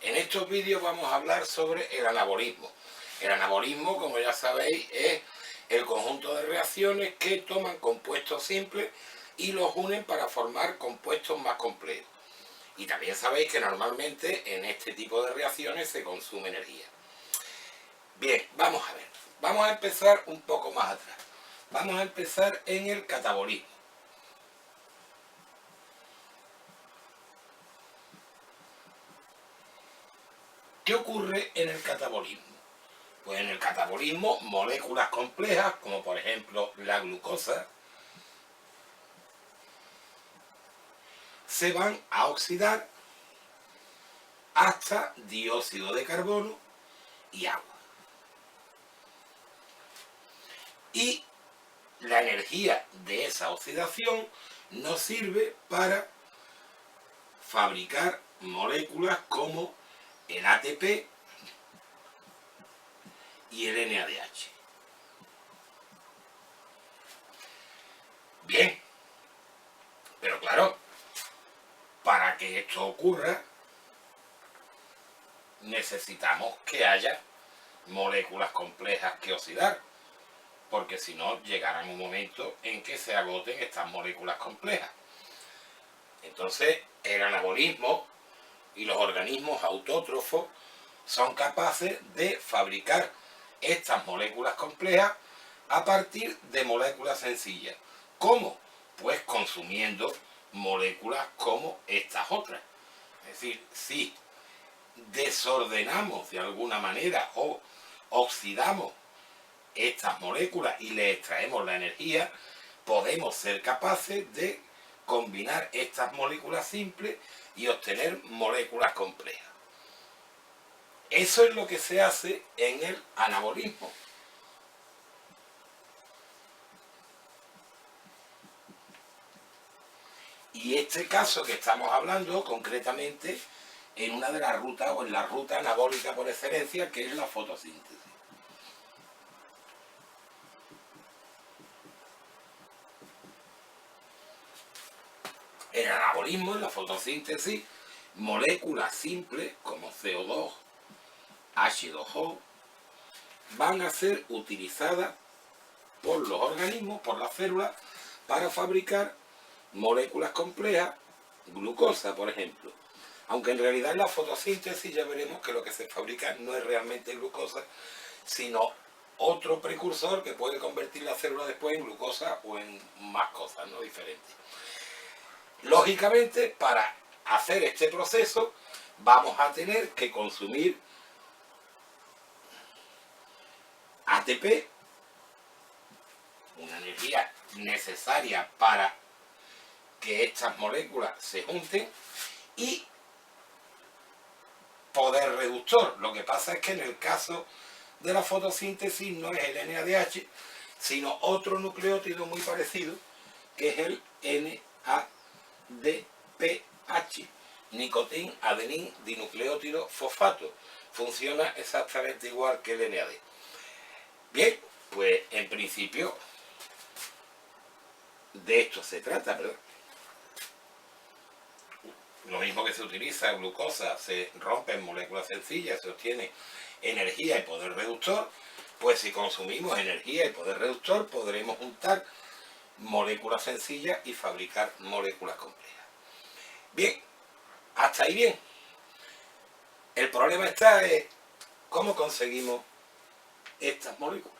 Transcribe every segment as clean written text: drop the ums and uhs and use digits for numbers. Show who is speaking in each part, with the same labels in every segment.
Speaker 1: En estos vídeos vamos a hablar sobre el anabolismo. El anabolismo, como ya sabéis, es el conjunto de reacciones que toman compuestos simples y los unen para formar compuestos más complejos. Y también sabéis que normalmente en este tipo de reacciones se consume energía. Bien, vamos a ver. Vamos a empezar un poco más atrás. Vamos a empezar en el catabolismo. ¿Qué ocurre en el catabolismo? Pues en el catabolismo, moléculas complejas, como por ejemplo la glucosa, se van a oxidar hasta dióxido de carbono y agua. Y la energía de esa oxidación nos sirve para fabricar moléculas como el ATP y el NADH. Bien, pero claro, para que esto ocurra, necesitamos que haya moléculas complejas que oxidar, porque si no, llegará un momento en que se agoten estas moléculas complejas. Entonces, el anabolismo y los organismos autótrofos son capaces de fabricar estas moléculas complejas a partir de moléculas sencillas. ¿Cómo? Pues consumiendo moléculas como estas otras. Es decir, si desordenamos de alguna manera o oxidamos estas moléculas y le extraemos la energía, podemos ser capaces de combinar estas moléculas simples y obtener moléculas complejas. Eso es lo que se hace en el anabolismo. Y este caso que estamos hablando concretamente en una de las rutas o en la ruta anabólica por excelencia, que es la fotosíntesis. En el anabolismo, en la fotosíntesis, moléculas simples como CO2, H2O, van a ser utilizadas por los organismos, por las células, para fabricar moléculas complejas, glucosa, por ejemplo. Aunque en realidad en la fotosíntesis ya veremos que lo que se fabrica no es realmente glucosa, sino otro precursor que puede convertir la célula después en glucosa o en más cosas, ¿no? Diferentes. Lógicamente, para hacer este proceso vamos a tener que consumir ATP, una energía necesaria para que estas moléculas se junten, y poder reductor. Lo que pasa es que en el caso de la fotosíntesis no es el NADH, sino otro nucleótido muy parecido, que es el NADPH, nicotín adenín dinucleótido fosfato. Funciona exactamente igual que el NAD. Bien, pues en principio de esto se trata, ¿verdad? Lo mismo que se utiliza glucosa, se rompe en moléculas sencillas, se obtiene energía y poder reductor. Pues si consumimos energía y poder reductor, podremos juntar moléculas sencillas y fabricar moléculas complejas. Bien, hasta ahí bien. El problema está en cómo conseguimos estas moléculas.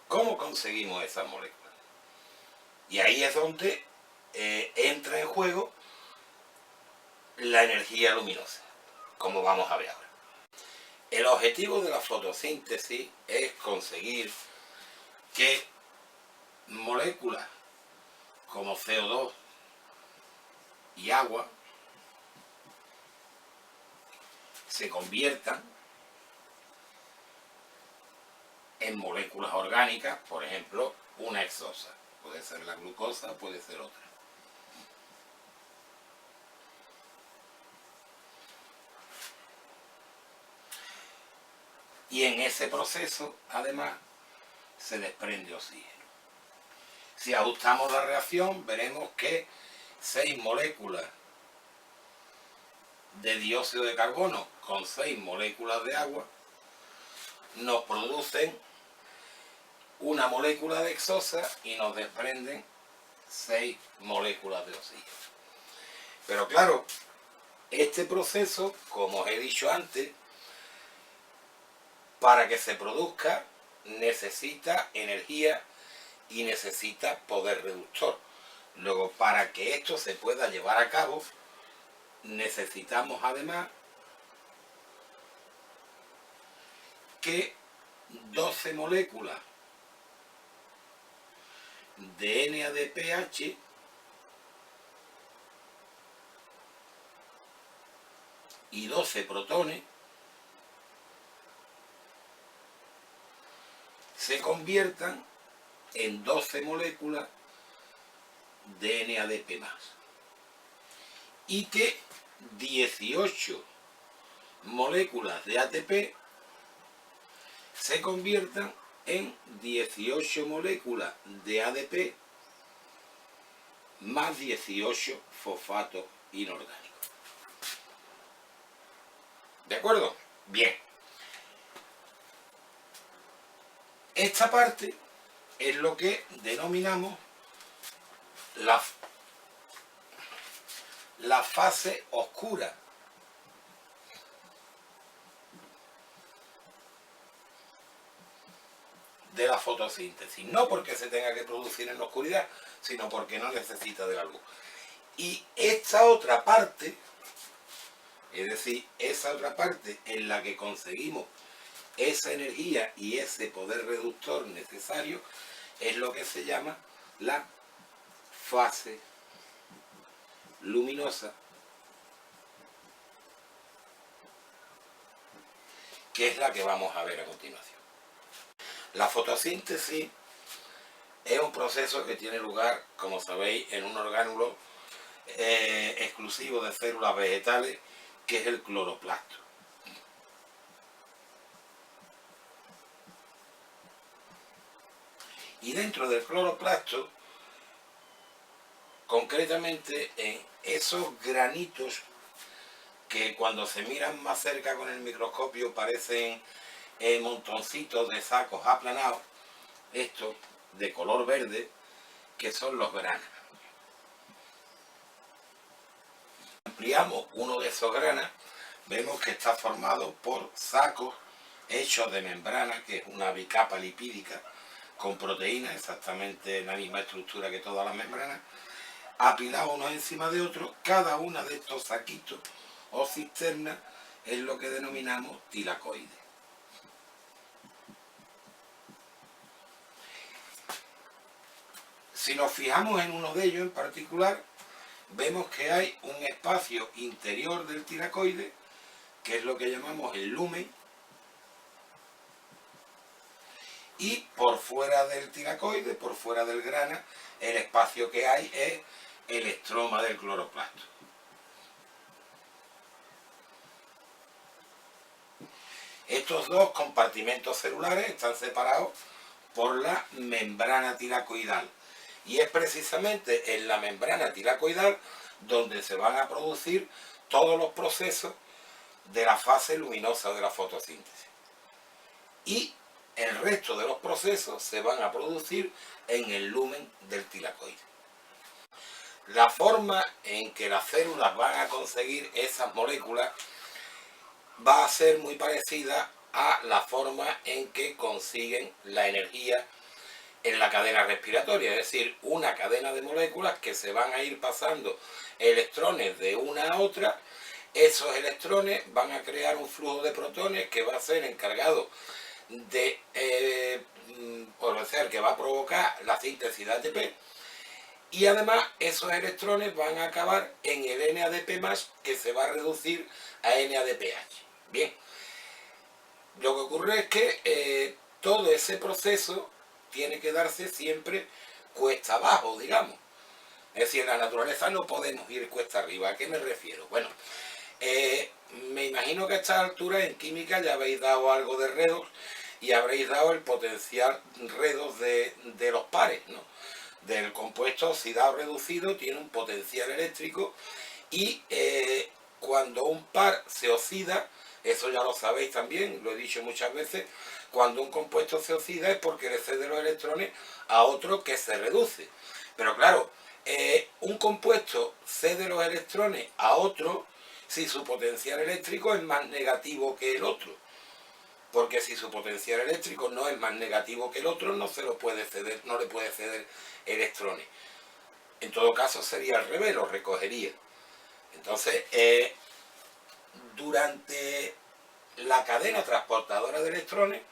Speaker 1: ¿Cómo conseguimos esas moléculas? Y ahí es donde entra en juego la energía luminosa, como vamos a ver ahora. El objetivo de la fotosíntesis es conseguir que moléculas como CO2 y agua se conviertan en moléculas orgánicas, por ejemplo, una hexosa. Puede ser la glucosa, puede ser otra. Y en ese proceso, además, se desprende oxígeno. Si ajustamos la reacción, veremos que 6 moléculas de dióxido de carbono con 6 moléculas de agua nos producen una molécula de exosa y nos desprenden 6 moléculas de oxígeno. Pero claro, este proceso, como os he dicho antes, para que se produzca necesita energía y necesita poder reductor. Luego, para que esto se pueda llevar a cabo, necesitamos además que 12 moléculas de NADPH y 12 protones se conviertan en 12 moléculas de NADP+, y que 18 moléculas de ATP se conviertan en 18 moléculas de ADP más 18 fosfatos inorgánicos. ¿De acuerdo? Bien. Esta parte es lo que denominamos la fase oscura de la fotosíntesis. No porque se tenga que producir en la oscuridad, sino porque no necesita de la luz. Y esta otra parte, es decir, esa otra parte en la que conseguimos esa energía y ese poder reductor necesario, es lo que se llama la fase luminosa, que es la que vamos a ver a continuación. La fotosíntesis es un proceso que tiene lugar, como sabéis, en un orgánulo exclusivo de células vegetales, que es el cloroplasto. Y dentro del cloroplasto, concretamente en esos granitos que cuando se miran más cerca con el microscopio parecen montoncitos de sacos aplanados, estos de color verde, que son los granas. Ampliamos uno de esos granas, vemos que está formado por sacos hechos de membrana, que es una bicapa lipídica con proteínas, exactamente la misma estructura que todas las membranas, apilados unos encima de otros. Cada una de estos saquitos o cisternas es lo que denominamos tilacoides. Si nos fijamos en uno de ellos en particular, vemos que hay un espacio interior del tilacoide, que es lo que llamamos el lumen, y por fuera del tilacoide, por fuera del grana, el espacio que hay es el estroma del cloroplasto. Estos dos compartimentos celulares están separados por la membrana tilacoidal, y es precisamente en la membrana tilacoidal donde se van a producir todos los procesos de la fase luminosa de la fotosíntesis. Y el resto de los procesos se van a producir en el lumen del tilacoide. La forma en que las células van a conseguir esas moléculas va a ser muy parecida a la forma en que consiguen la energía en la cadena respiratoria, es decir, una cadena de moléculas que se van a ir pasando electrones de una a otra. Esos electrones van a crear un flujo de protones que va a ser encargado de, que va a provocar la síntesis de ATP, y además esos electrones van a acabar en el NADP+, que se va a reducir a NADPH. Bien, lo que ocurre es que todo ese proceso tiene que darse siempre cuesta abajo, digamos. Es decir, en la naturaleza no podemos ir cuesta arriba. ¿A qué me refiero? Bueno, me imagino que a esta altura en química ya habéis dado algo de redox y habréis dado el potencial redox de los pares, ¿no? Del compuesto oxidado reducido tiene un potencial eléctrico, y cuando un par se oxida, eso ya lo sabéis también, lo he dicho muchas veces, cuando un compuesto se oxida es porque le cede los electrones a otro que se reduce. Pero claro, un compuesto cede los electrones a otro si su potencial eléctrico es más negativo que el otro. Porque si su potencial eléctrico no es más negativo que el otro, no se lo puede ceder, no le puede ceder electrones. En todo caso sería al revés, los recogería. Entonces, durante la cadena transportadora de electrones,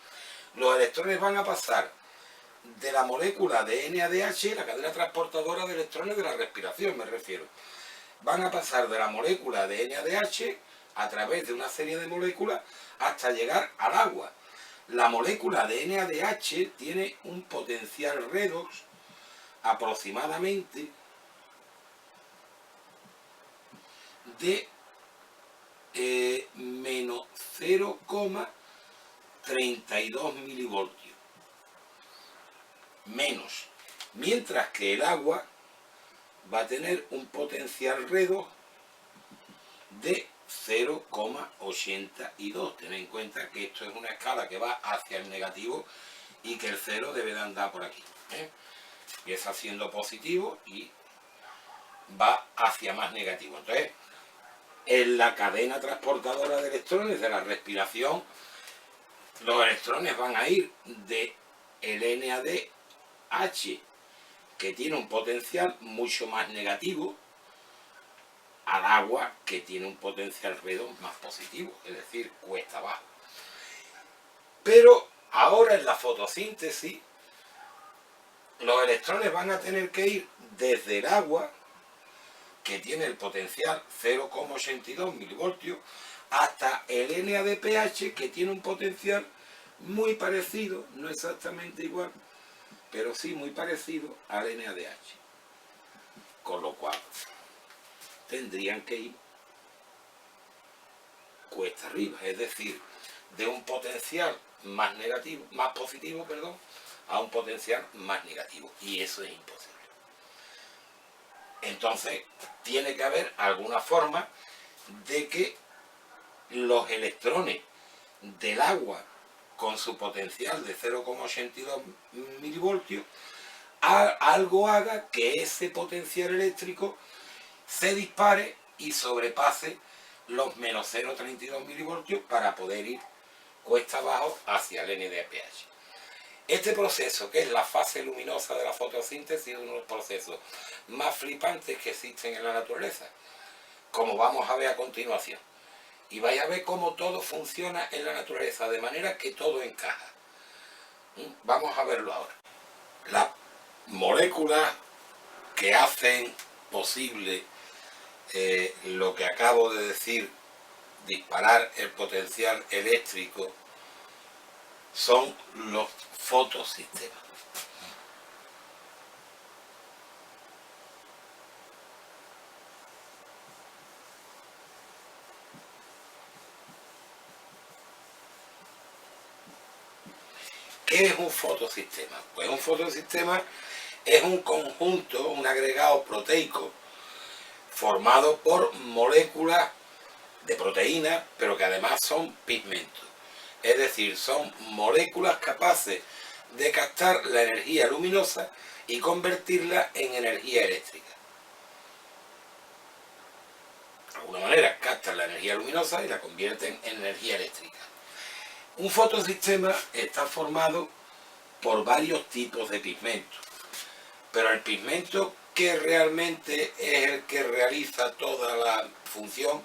Speaker 1: los electrones van a pasar de la molécula de NADH, la cadena transportadora de electrones de la respiración me refiero, van a pasar de la molécula de NADH a través de una serie de moléculas hasta llegar al agua. La molécula de NADH tiene un potencial redox aproximadamente de menos 0,32 milivoltios. Menos. Mientras que el agua va a tener un potencial redox de 0,82. Tened en cuenta que esto es una escala que va hacia el negativo y que el 0 debe de andar por aquí. Empieza siendo positivo y va hacia más negativo. Entonces, en la cadena transportadora de electrones de la respiración, los electrones van a ir de el NADH, que tiene un potencial mucho más negativo, al agua, que tiene un potencial redox más positivo, es decir, cuesta abajo. Pero ahora en la fotosíntesis, los electrones van a tener que ir desde el agua, que tiene el potencial 0,82 milivoltios, hasta el NADPH, que tiene un potencial muy parecido, no exactamente igual, pero sí muy parecido al NADH. Con lo cual, tendrían que ir cuesta arriba, es decir, de un potencial más negativo, más positivo, perdón, a un potencial más negativo, y eso es imposible. Entonces, tiene que haber alguna forma de que los electrones del agua con su potencial de 0,82 milivoltios, algo haga que ese potencial eléctrico se dispare y sobrepase los menos 0,32 milivoltios para poder ir cuesta abajo hacia el NADPH. Este proceso, que es la fase luminosa de la fotosíntesis, es uno de los procesos más flipantes que existen en la naturaleza, como vamos a ver a continuación. Y vais a ver cómo todo funciona en la naturaleza, de manera que todo encaja. Vamos a verlo ahora. Las moléculas que hacen posible lo que acabo de decir, disparar el potencial eléctrico, son los fotosistemas. ¿Qué es un fotosistema? Pues un fotosistema es un conjunto, un agregado proteico formado por moléculas de proteínas, pero que además son pigmentos. Es decir, son moléculas capaces de captar la energía luminosa y convertirla en energía eléctrica. De alguna manera captan la energía luminosa y la convierten en energía eléctrica. Un fotosistema está formado por varios tipos de pigmentos, pero el pigmento que realmente es el que realiza toda la función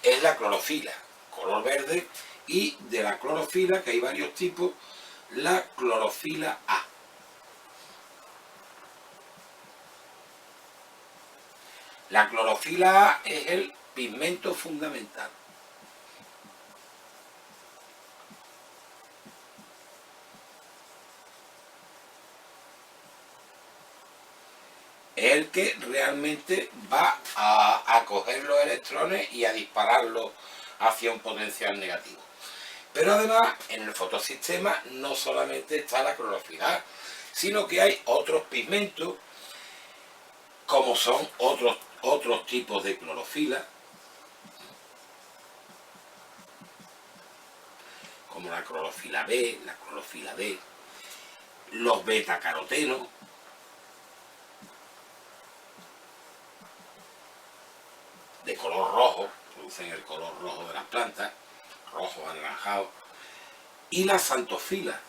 Speaker 1: es la clorofila, color verde, y de la clorofila, que hay varios tipos, la clorofila A. La clorofila A es el pigmento fundamental. Es el que realmente va a coger los electrones y a dispararlos hacia un potencial negativo. Pero además, en el fotosistema no solamente está la clorofila A, sino que hay otros pigmentos, como son otros tipos de clorofila, como la clorofila B, la clorofila D, los betacarotenos, de color rojo, producen el color rojo de las plantas, rojo anaranjado, y las xantofilas,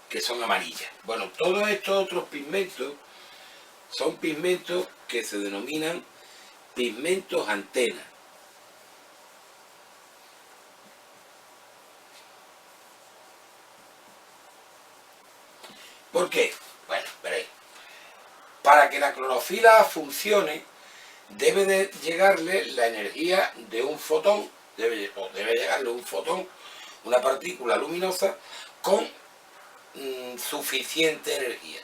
Speaker 1: que son amarillas. Bueno, todos estos otros pigmentos son pigmentos que se denominan pigmentos antena. ¿Por qué? Bueno, veréis. Para que la clorofila funcione, debe de llegarle la energía de un fotón, debe llegarle un fotón, una partícula luminosa, con suficiente energía.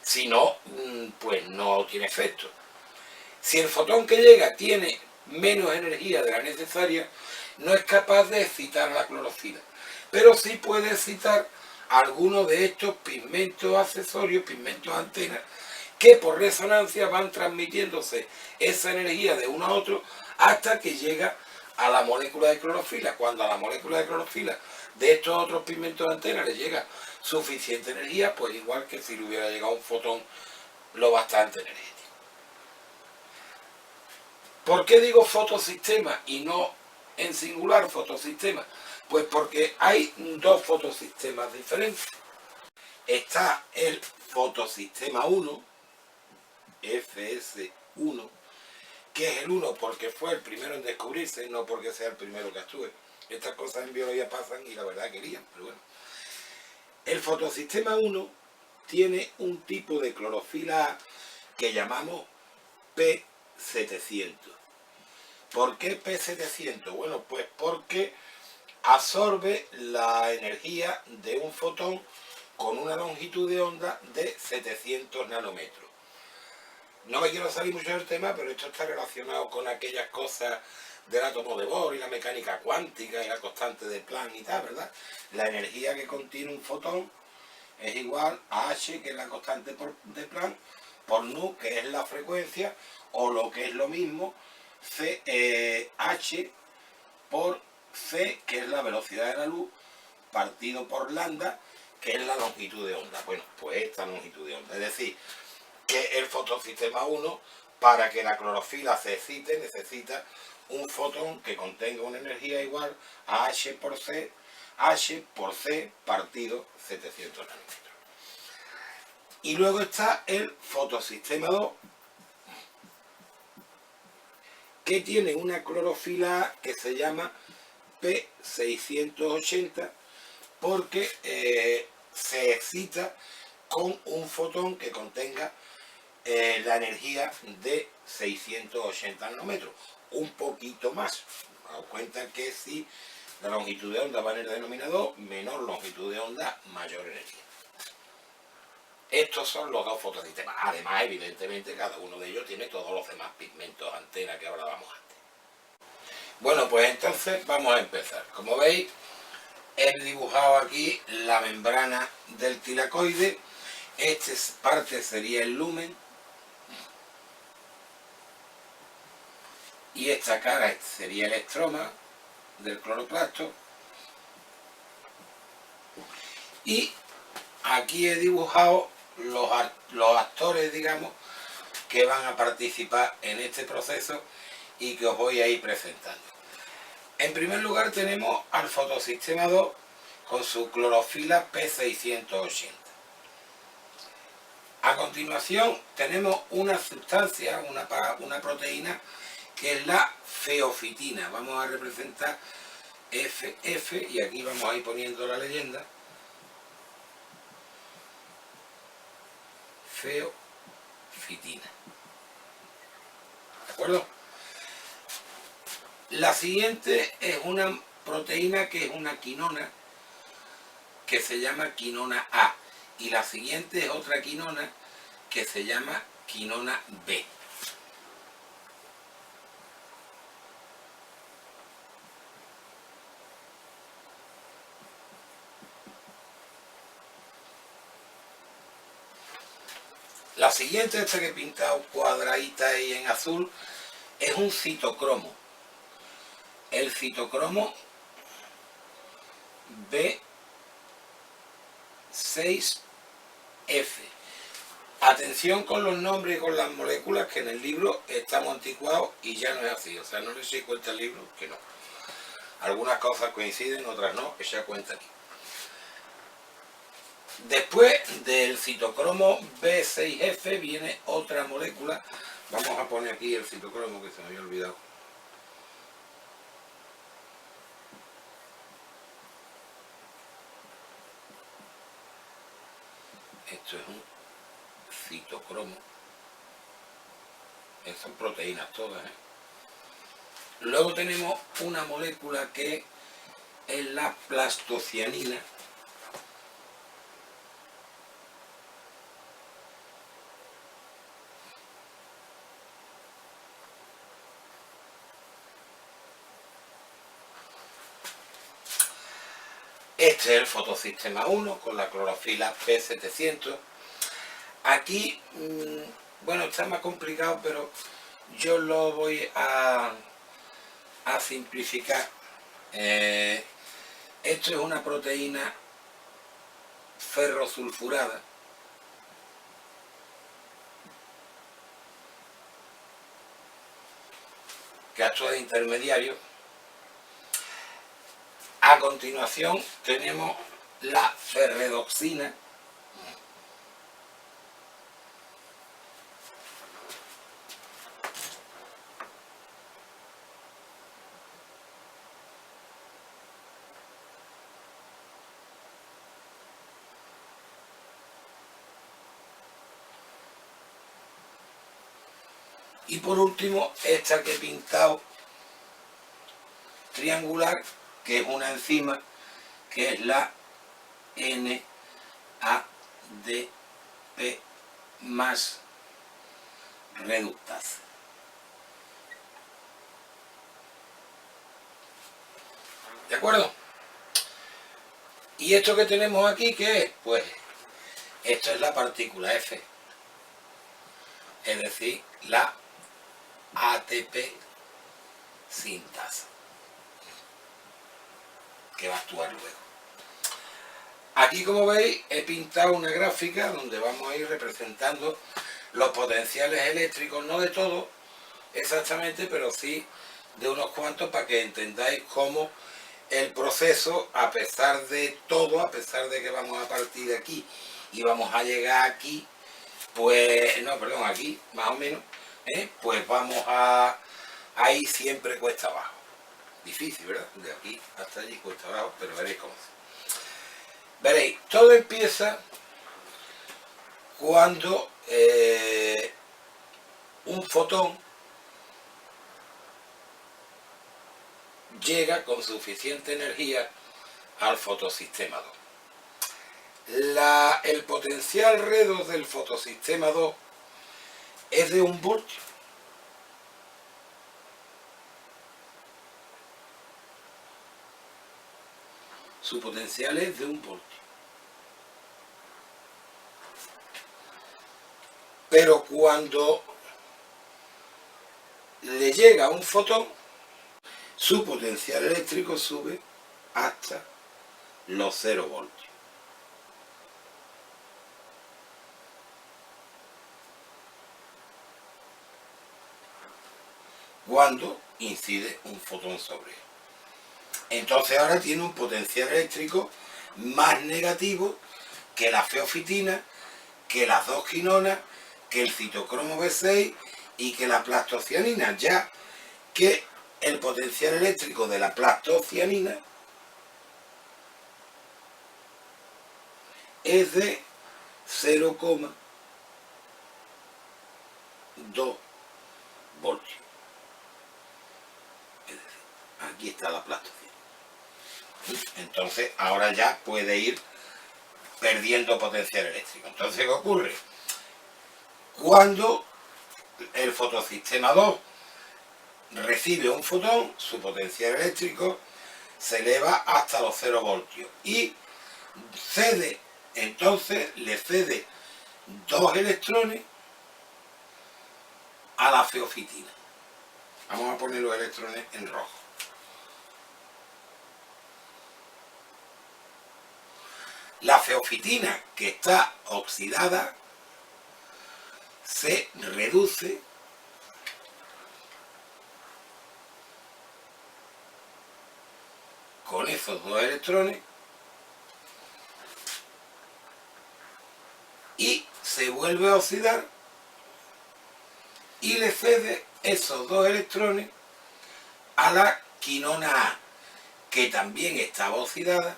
Speaker 1: Si no, pues no tiene efecto. Si el fotón que llega tiene menos energía de la necesaria, no es capaz de excitar la clorofila, pero sí puede excitar algunos de estos pigmentos accesorios, pigmentos antenas, que por resonancia van transmitiéndose esa energía de uno a otro hasta que llega a la molécula de clorofila. Cuando a la molécula de clorofila de estos otros pigmentos antenas le llega suficiente energía, pues igual que si le hubiera llegado un fotón lo bastante energético. ¿Por qué digo fotosistema y no en singular fotosistema? Pues porque hay dos fotosistemas diferentes. Está el fotosistema 1, FS1, que es el 1 porque fue el primero en descubrirse, no porque sea el primero que actúe. Estas cosas en biología pasan y la verdad querían, pero bueno. El fotosistema 1 tiene un tipo de clorofila A que llamamos P700. ¿Por qué P700? Bueno, pues porque absorbe la energía de un fotón con una longitud de onda de 700 nanómetros. No me quiero salir mucho del tema, pero esto está relacionado con aquellas cosas del átomo de Bohr y la mecánica cuántica y la constante de Planck y tal, ¿verdad? La energía que contiene un fotón es igual a H, que es la constante de Planck, por nu, que es la frecuencia, o lo que es lo mismo, H por C, que es la velocidad de la luz, partido por lambda, que es la longitud de onda. Bueno, pues esta longitud de onda. Es decir, que el fotosistema 1, para que la clorofila se excite, necesita un fotón que contenga una energía igual a H por C partido 700 nanómetros. Y luego está el fotosistema 2, que tiene una clorofila A que se llama P680, porque se excita con un fotón que contenga la energía de 680 nanómetros, un poquito más. Daos cuenta que si la longitud de onda va en el denominador, menor longitud de onda, mayor energía. Estos son los dos fotosistemas. Además, evidentemente, cada uno de ellos tiene todos los demás pigmentos antena que hablábamos antes. Bueno, pues entonces vamos a empezar. Como veis, he dibujado aquí la membrana del tilacoide. Esta parte sería el lumen. Y esta cara sería el estroma del cloroplasto. Y aquí he dibujado los actores, digamos, que van a participar en este proceso y que os voy a ir presentando. En primer lugar tenemos al fotosistema 2 con su clorofila P680. A continuación tenemos una sustancia, una proteína, que es la feofitina. Vamos a representar FF y aquí vamos a ir poniendo la leyenda. Feofitina. ¿De acuerdo? La siguiente es una proteína que es una quinona, que se llama quinona A. Y la siguiente es otra quinona que se llama quinona B. La siguiente, esta que he pintado cuadradita ahí en azul, es un citocromo. El citocromo B6F. Atención con los nombres y con las moléculas, que en el libro estamos anticuados y ya no es así. O sea, no le sé cuenta el libro, que no. Algunas cosas coinciden, otras no, que ya cuenta aquí. Después del citocromo B6F viene otra molécula. Vamos a poner aquí el citocromo, que se me había olvidado. Esto es un citocromo. Son proteínas todas, ¿eh? Luego tenemos una molécula que es la plastocianina. Este es el fotosistema 1 con la clorofila P700. Aquí, bueno, está más complicado, pero yo lo voy a simplificar. Esto es una proteína ferrosulfurada que actúa de intermediario. A continuación tenemos la ferredoxina, y por último esta que he pintado triangular, que es una enzima, que es la NADP más reductasa. ¿De acuerdo? ¿Y esto que tenemos aquí qué es? Pues esto es la partícula F, es decir, la ATP sintasa, que va a actuar luego. Aquí, como veis, he pintado una gráfica donde vamos a ir representando los potenciales eléctricos, no de todos exactamente, pero sí de unos cuantos, para que entendáis cómo el proceso, a pesar de todo, a pesar de que vamos a partir de aquí y vamos a llegar aquí, pues, no, perdón, aquí, más o menos, pues vamos a ir siempre cuesta abajo. Difícil, ¿verdad? De aquí hasta allí cuesta abajo, pero veréis cómo es. Veréis, todo empieza cuando un fotón llega con suficiente energía al fotosistema 2. El potencial redox del fotosistema 2 es de 1 voltio. Su potencial es de 1 voltio. Pero cuando le llega un fotón, su potencial eléctrico sube hasta los 0 voltios. Cuando incide un fotón sobre él. Entonces ahora tiene un potencial eléctrico más negativo que la feofitina, que las 2 quinonas, que el citocromo B6 y que la plastocianina, ya que el potencial eléctrico de la plastocianina es de 0,2 voltios. Es decir, aquí está la plastocianina. Entonces ahora ya puede ir perdiendo potencial eléctrico. Entonces, ¿qué ocurre? Cuando el fotosistema 2 recibe un fotón, su potencial eléctrico se eleva hasta los 0 voltios y cede, entonces le cede 2 electrones a la feofitina. Vamos a poner los electrones en rojo. La feofitina, que está oxidada, se reduce con esos dos electrones y se vuelve a oxidar y le cede esos dos electrones a la quinona A, que también estaba oxidada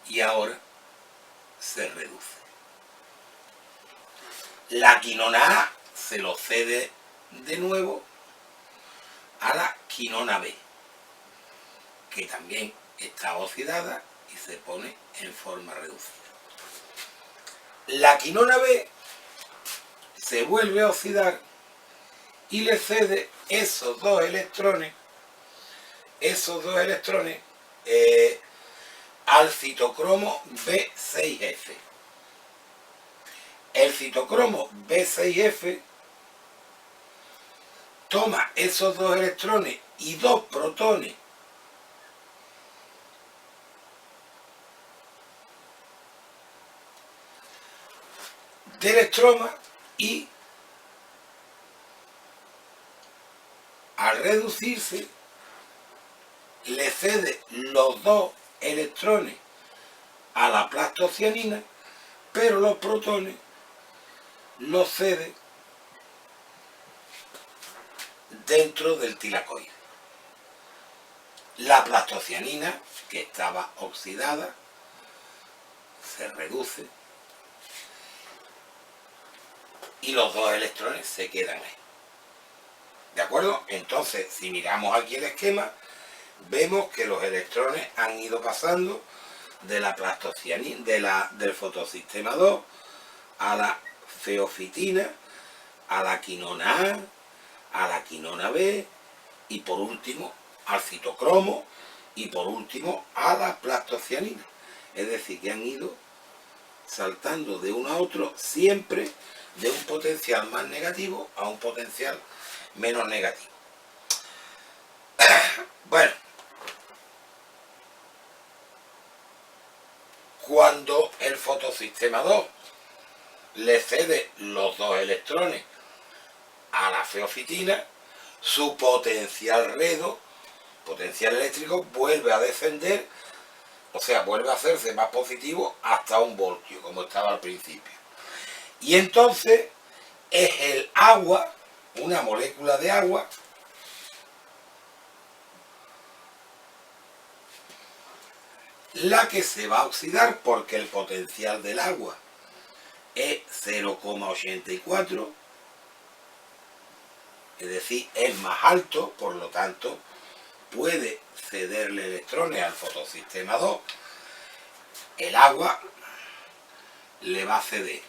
Speaker 1: y ahora se reduce. La quinona A se lo cede de nuevo a la quinona B, que también está oxidada y se pone en forma reducida. La quinona B se vuelve a oxidar y le cede esos dos electrones al citocromo B6F. El citocromo B6F toma esos dos electrones y dos protones del electroma y al reducirse le cede los dos electrones a la plastocianina, pero los protones los cede dentro del tilacoide. La plastocianina, que estaba oxidada, se reduce y los dos electrones se quedan ahí. ¿De acuerdo? Entonces, si miramos aquí el esquema, vemos que los electrones han ido pasando de la plastocianina, del fotosistema 2 a la feofitina, a la quinona A la quinona B y por último al citocromo y por último a la plastocianina. Es decir, que han ido saltando de uno a otro siempre de un potencial más negativo a un potencial menos negativo. Bueno, cuando el fotosistema 2 le cede los dos electrones a la feofitina, su potencial eléctrico vuelve a descender, o sea, vuelve a hacerse más positivo hasta 1 voltio, como estaba al principio. Y entonces es el agua, una molécula de agua, la que se va a oxidar porque el potencial del agua es 0,84, es decir, es más alto, por lo tanto puede cederle electrones al fotosistema 2. El agua le va a ceder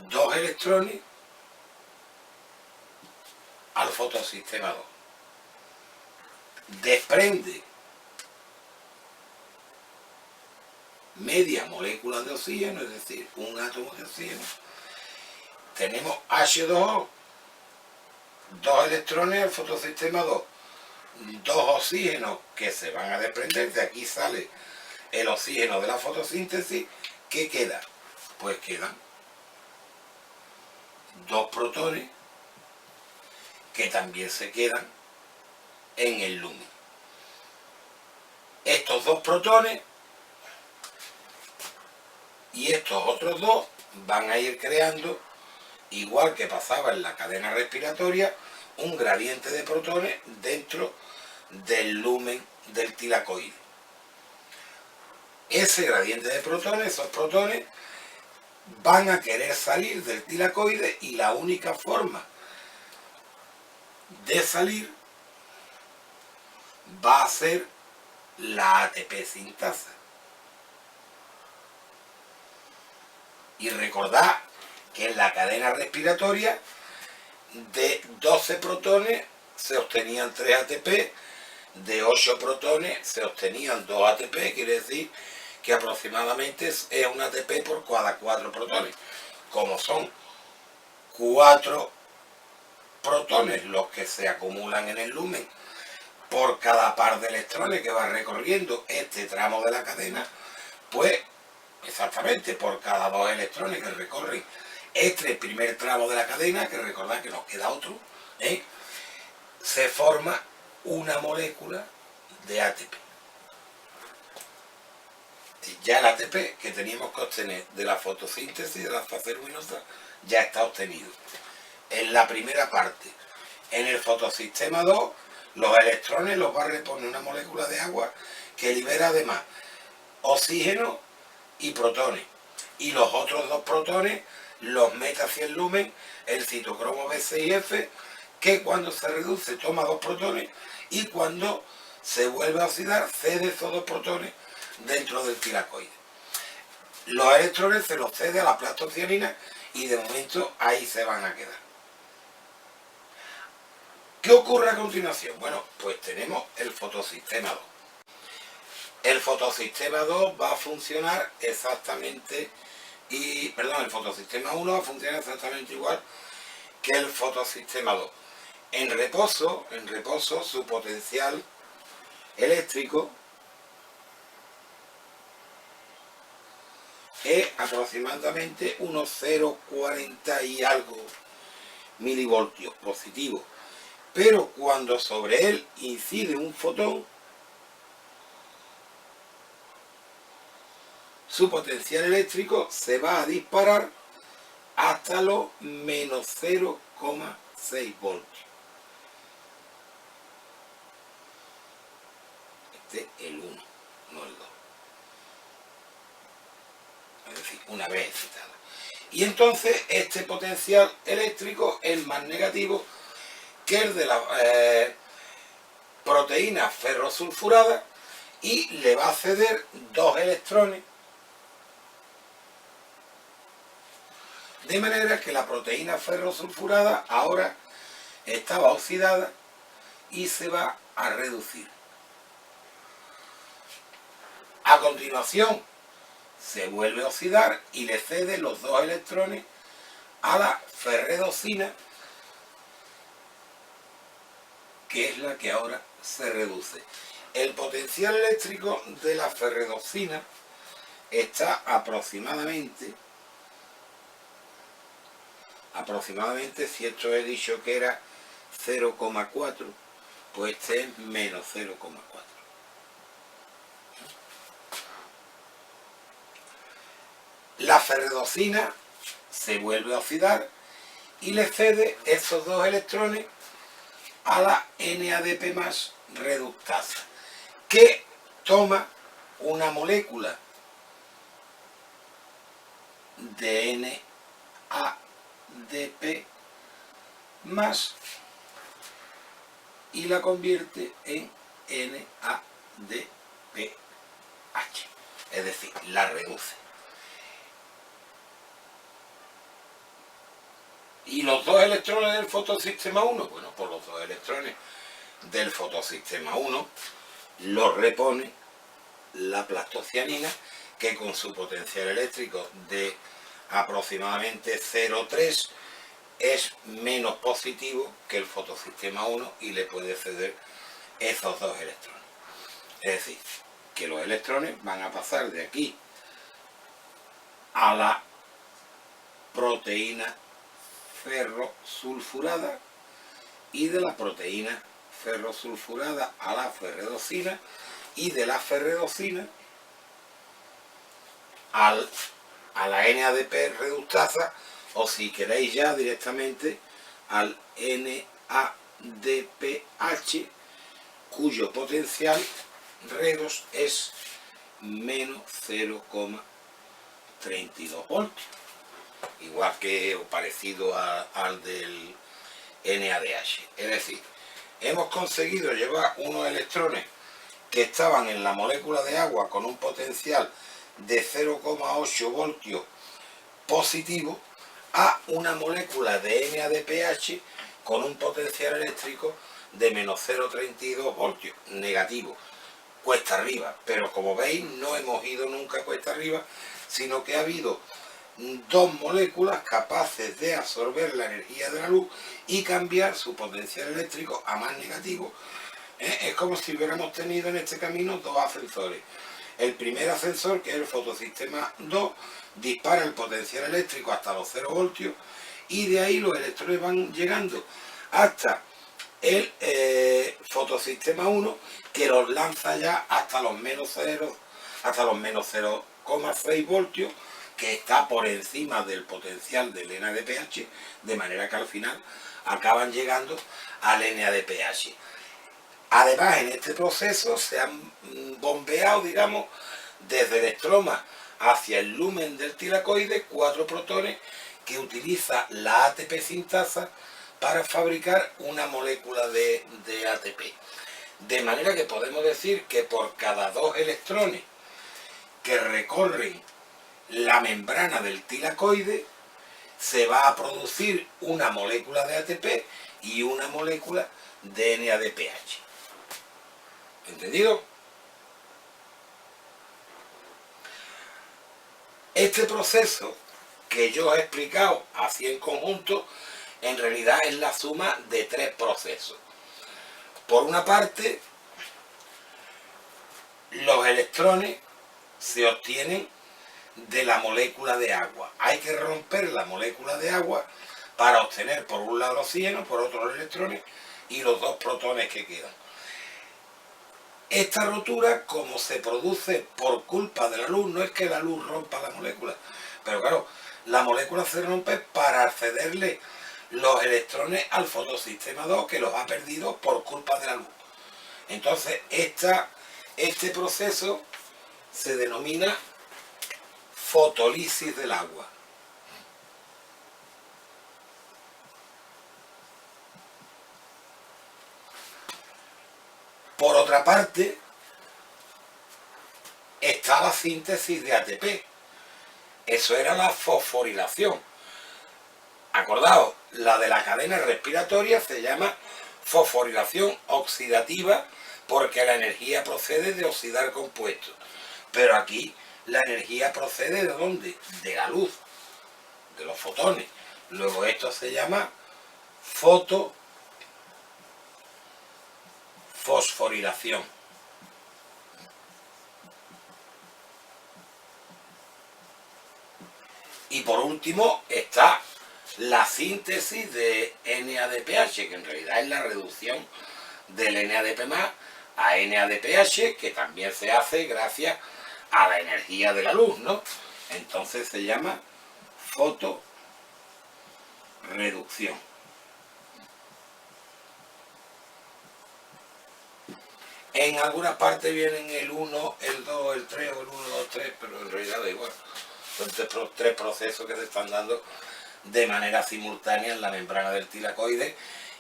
Speaker 1: 2 electrones al fotosistema 2. Desprende media molécula de oxígeno, es decir, un átomo de oxígeno. Tenemos H2O, 2 electrones al fotosistema 2, 2 oxígenos que se van a desprender, de aquí sale el oxígeno de la fotosíntesis. ¿Qué queda? Pues quedan 2 protones que también se quedan en el lumen. Estos 2 protones y estos otros 2 van a ir creando, igual que pasaba en la cadena respiratoria, un gradiente de protones dentro del lumen del tilacoide. Ese gradiente de protones, esos protones, van a querer salir del tilacoide y la única forma de salir va a ser la ATP sintasa. Y recordad que en la cadena respiratoria de 12 protones se obtenían 3 ATP, de 8 protones se obtenían 2 ATP, quiere decir que aproximadamente es un ATP por cada 4 protones. Como son 4 protones los que se acumulan en el lumen por cada par de electrones que va recorriendo este tramo de la cadena, pues exactamente por cada 2 electrones que recorren este primer tramo de la cadena, que recordad que nos queda otro, se forma una molécula de ATP. Ya el ATP que teníamos que obtener de la fotosíntesis de la fase luminosa ya está obtenido. En la primera parte, en el fotosistema 2, los electrones los va a reponer una molécula de agua que libera además oxígeno y protones. Y los otros 2 protones los mete hacia el lumen el citocromo B6F, que cuando se reduce toma 2 protones y cuando se vuelve a oxidar cede esos 2 protones dentro del tilacoide. Los electrones se los cede a la plastocianina y de momento ahí se van a quedar. ¿Qué ocurre a continuación? Bueno, pues tenemos el fotosistema 2. El fotosistema 2 va a funcionar exactamente, el fotosistema 1 va a funcionar exactamente igual que el fotosistema 2. En reposo, su potencial eléctrico es aproximadamente unos 0,40 y algo milivoltios positivos. Pero cuando sobre él incide un fotón, su potencial eléctrico se va a disparar hasta los menos 0,6 voltios. Este es el 1, no el 2. Es decir, una vez excitada. Y entonces este potencial eléctrico es más negativo que el de la proteína ferrosulfurada y le va a ceder 2 electrones, de manera que la proteína ferrosulfurada ahora estaba oxidada y se va a reducir. A continuación se vuelve a oxidar y le cede los 2 electrones a la ferredosina, que es la que ahora se reduce. El potencial eléctrico de la ferredosina está aproximadamente, si esto he dicho que era 0,4, pues este es menos 0,4. La ferredosina se vuelve a oxidar y le cede esos 2 electrones a la NADP más reductasa, que toma una molécula de NADP más y la convierte en NADPH, es decir, la reduce. ¿Y los 2 electrones del fotosistema 1? Bueno, pues los 2 electrones del fotosistema 1 los repone la plastocianina, que con su potencial eléctrico de aproximadamente 0,3 es menos positivo que el fotosistema 1 y le puede ceder esos 2 electrones. Es decir, que los electrones van a pasar de aquí a la proteína ferrosulfurada y de la proteína ferrosulfurada a la ferredosina y de la ferredosina a la NADP reductasa, o si queréis ya directamente al NADPH, cuyo potencial redox es menos 0,32 voltios, igual que o parecido al del NADH. Es decir, hemos conseguido llevar unos electrones que estaban en la molécula de agua con un potencial de 0,8 voltios positivo a una molécula de NADPH con un potencial eléctrico de menos 0,32 voltios negativo, cuesta arriba. Pero como veis, no hemos ido nunca cuesta arriba, sino que ha habido dos moléculas capaces de absorber la energía de la luz y cambiar su potencial eléctrico a más negativo. Es como si hubiéramos tenido en este camino dos ascensores. El primer ascensor, que es el fotosistema 2, dispara el potencial eléctrico hasta los 0 voltios y de ahí los electrones van llegando hasta el fotosistema 1, que los lanza ya hasta los menos 0, hasta los menos 0,6 voltios, que está por encima del potencial del NADPH, de manera que al final acaban llegando al NADPH. Además, en este proceso se han bombeado, digamos, desde el estroma hacia el lumen del tilacoide 4 protones que utiliza la ATP sintasa para fabricar una molécula de ATP. De manera que podemos decir que por cada 2 electrones que recorren la membrana del tilacoide se va a producir una molécula de ATP y una molécula de NADPH. ¿Entendido? Este proceso que yo os he explicado así en conjunto, en realidad es la suma de 3 procesos. Por una parte, los electrones se obtienen de la molécula de agua. Hay que romper la molécula de agua para obtener por un lado el oxígeno, por otro los electrones y los 2 protones que quedan. Esta rotura, como se produce por culpa de la luz, no es que la luz rompa la molécula, pero claro, la molécula se rompe para accederle los electrones al fotosistema 2, que los ha perdido por culpa de la luz. Entonces, este proceso se denomina fotolisis del agua. Por otra parte, está la síntesis de ATP. Eso era la fosforilación. Acordaos, la de la cadena respiratoria se llama fosforilación oxidativa porque la energía procede de oxidar compuestos. Pero aquí la energía procede ¿de dónde? De la luz, de los fotones. Luego esto se llama fosforilación. Y por último está la síntesis de NADPH, que en realidad es la reducción del NADP+ a NADPH, que también se hace gracias a la energía de la luz, ¿no? Entonces se llama fotoreducción. En algunas partes vienen el 1, el 2, el 3 o el 1, 2, 3, pero en realidad da igual. Son 3 procesos que se están dando de manera simultánea en la membrana del tilacoide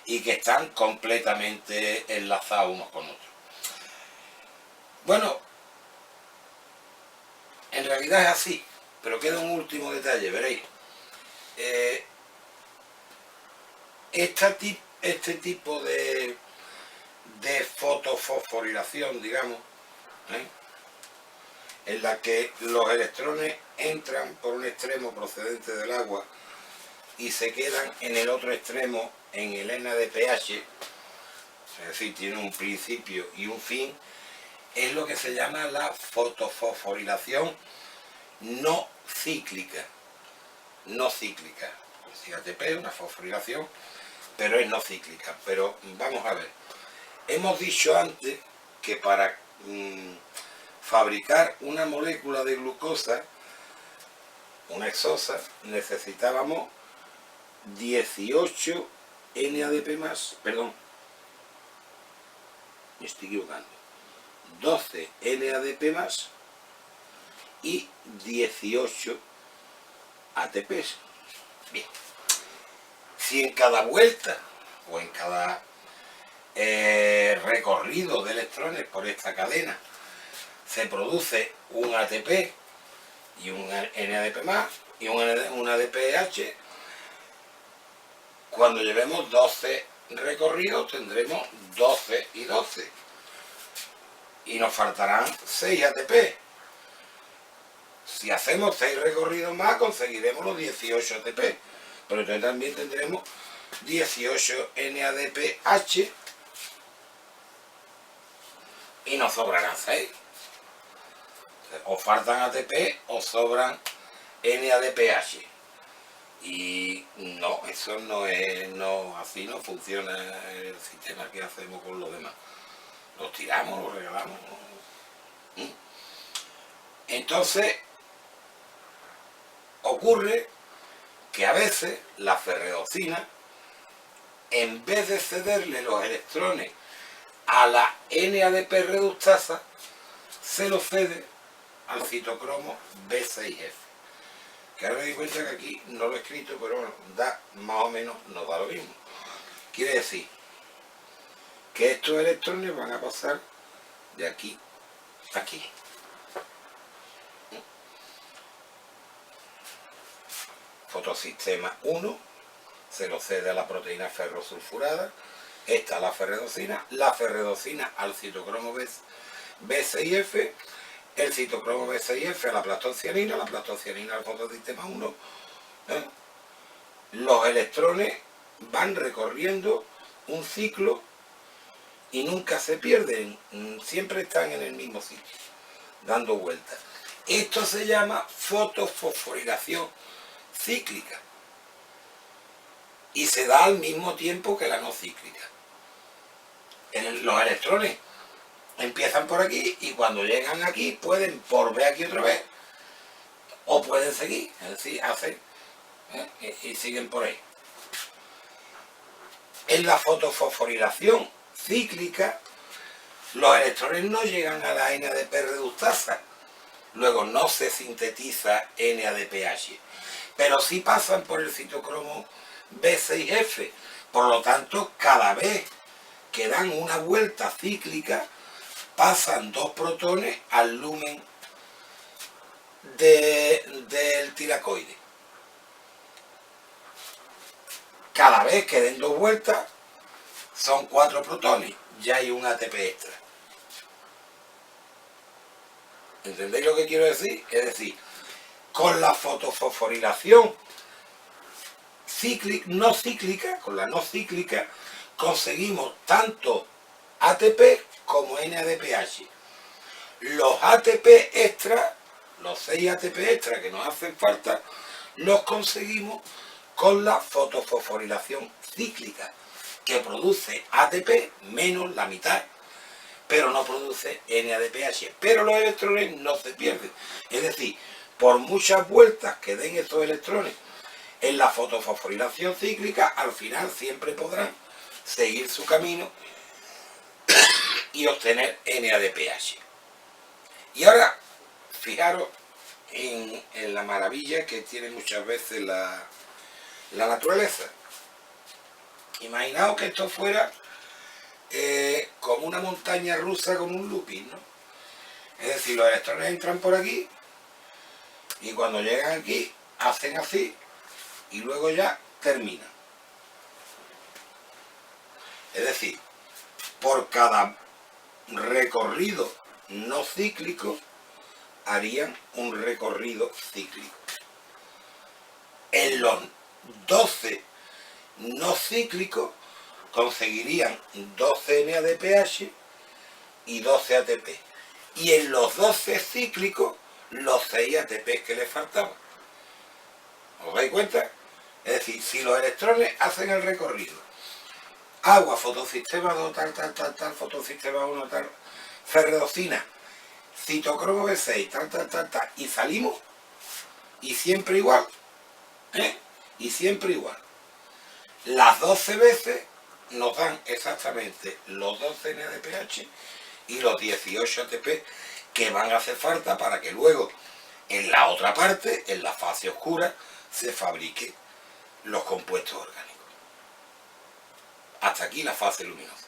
Speaker 1: y que están completamente enlazados unos con otros. Bueno, en realidad es así, pero queda un último detalle, veréis. Este tipo de fotofosforilación, digamos, en la que los electrones entran por un extremo procedente del agua y se quedan en el otro extremo en el NADPH, es decir, tiene un principio y un fin, es lo que se llama la fotofosforilación no cíclica. No cíclica. Si ATP es una fosforilación, pero es no cíclica. Pero vamos a ver. Hemos dicho antes que para fabricar una molécula de glucosa, una hexosa, necesitábamos 18 NADP+, perdón, me estoy equivocando, 12 NADP+ y 18 ATPs. Bien, si en cada vuelta o en cada recorrido de electrones por esta cadena se produce un ATP y un NADP+ y un ADPH, cuando llevemos 12 recorridos tendremos 12 y 12 y nos faltarán 6 ATP. Si hacemos 6 recorridos más, conseguiremos los 18 ATP. Pero entonces también tendremos 18 NADPH y nos sobrarán 6. O faltan ATP o sobran NADPH. Y no, eso no es, no, así no funciona el sistema que hacemos con los demás. Los tiramos, los regalamos. Entonces, ocurre que a veces la ferredocina, en vez de cederle los electrones a la NADP reductasa, se los cede al citocromo B6F. Que ahora me di cuenta que aquí no lo he escrito, pero bueno, da más o menos, nos da lo mismo. Quiere decir que estos electrones van a pasar de aquí a aquí. Fotosistema 1 se lo cede a la proteína ferrosulfurada, esta a la ferredocina al citocromo B6F, el citocromo B6F a la plastocianina al fotosistema 1. Los electrones van recorriendo un ciclo y nunca se pierden, siempre están en el mismo sitio, dando vueltas. Esto se llama fotofosforilación cíclica y se da al mismo tiempo que la no cíclica. Los electrones empiezan por aquí y cuando llegan aquí pueden volver aquí otra vez o pueden seguir, es decir, hacen y siguen por ahí. En la fotofosforilación cíclica los electrones no llegan a la NADP reductasa, luego no se sintetiza NADPH, pero sí pasan por el citocromo B6F. Por lo tanto, cada vez que dan una vuelta cíclica, pasan 2 protones al lumen del tilacoide. Cada vez que den 2 vueltas, son 4 protones, ya hay un ATP extra. ¿Entendéis lo que quiero decir? Es decir, con la fotofosforilación no cíclica, con la no cíclica, conseguimos tanto ATP como NADPH. Los ATP extra, los 6 ATP extra que nos hacen falta, los conseguimos con la fotofosforilación cíclica, que produce ATP menos la mitad, pero no produce NADPH. Pero los electrones no se pierden. Es decir, por muchas vueltas que den estos electrones en la fotofosforilación cíclica, al final siempre podrán seguir su camino y obtener NADPH. Y ahora, fijaros en la maravilla que tiene muchas veces la naturaleza. Imaginaos que esto fuera como una montaña rusa con un looping, ¿no? Es decir, los electrones entran por aquí y cuando llegan aquí hacen así y luego ya terminan. Es decir, por cada recorrido no cíclico harían un recorrido cíclico. En los 12 no cíclicos conseguirían 12 NADPH y 12 ATP. Y en los 12 cíclicos, los 6 ATP que les faltaban. ¿Os dais cuenta? Es decir, si los electrones hacen el recorrido, agua, fotosistema 2, tal, fotosistema 1, tal, ferredocina, citocromo B6, tal, y salimos, y siempre igual, y siempre igual. Las 12 veces nos dan exactamente los 12 NADPH y los 18 ATP que van a hacer falta para que luego en la otra parte, en la fase oscura, se fabriquen los compuestos orgánicos. Hasta aquí la fase luminosa.